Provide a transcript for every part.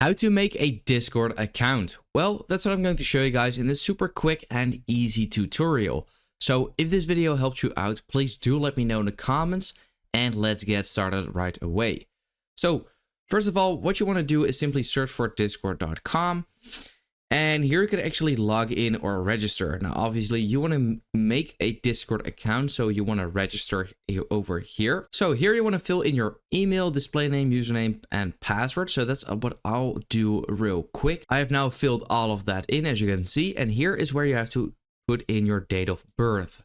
How to make a Discord account. Well, that's what I'm going to show you guys in this super quick and easy tutorial. So if this video helped you out, please do let me know in the comments and let's get started right away. So first of all, what you want to do is simply search for discord.com. And here you can actually log in or register. Now, obviously, you want to make a Discord account, so you want to register over here. So here you want to fill in your email, display name, username, and password. So that's what I'll do real quick. I have now filled all of that in, as you can see. And here is where you have to put in your date of birth.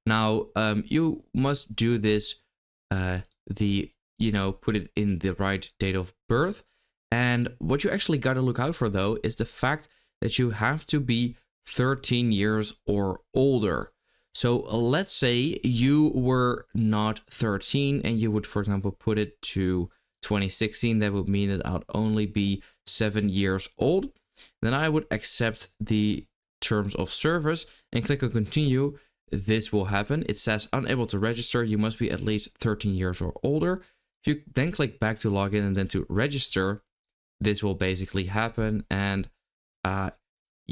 Now, you must do this, put it in the right date of birth. And what you actually got to look out for, though, is the fact that you have to be 13 years or older. So let's say you were not 13 and you would, for example, put it to 2016. That would mean that I'd only be 7 years old. Then I would accept the terms of service and click on continue. This will happen. It says unable to register. You must be at least 13 years or older. If you then click back to login and then to register, this will basically happen, and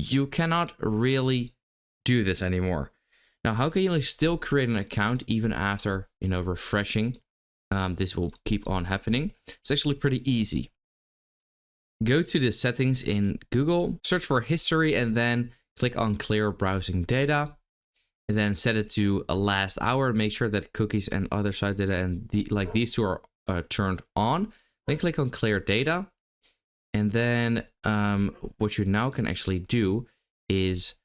you cannot really do this anymore. Now, how can you still create an account even after, refreshing? This will keep on happening. It's actually pretty easy. Go to the settings in Google, search for history, and then click on clear browsing data. And then set it to a last hour. Make sure that cookies and other site data and these two are turned on. Then click on clear data. And then what you now can actually do is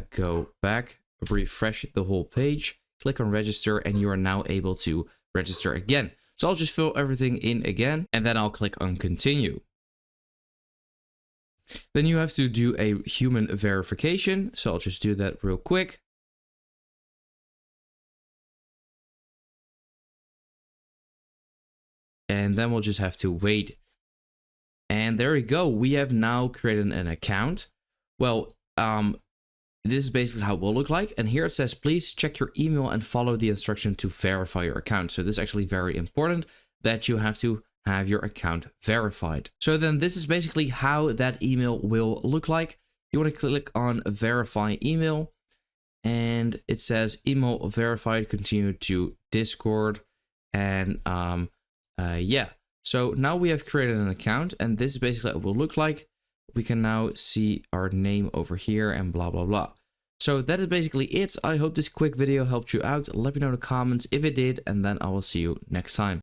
go back, refresh the whole page, click on register, and you are now able to register again. So I'll just fill everything in again, and then I'll click on continue. Then you have to do a human verification. So I'll just do that real quick. And then we'll just have to wait. And there we go. We have now created an account. Well, this is basically how it will look like. And here it says, please check your email and follow the instruction to verify your account. So this is actually very important that you have to have your account verified. So then this is basically how that email will look like. You want to click on verify email. And it says email verified, continue to Discord. And yeah. So now we have created an account, and this is basically what it will look like. We can now see our name over here and blah, blah, blah. So that is basically it. I hope this quick video helped you out. Let me know in the comments if it did, and then I will see you next time.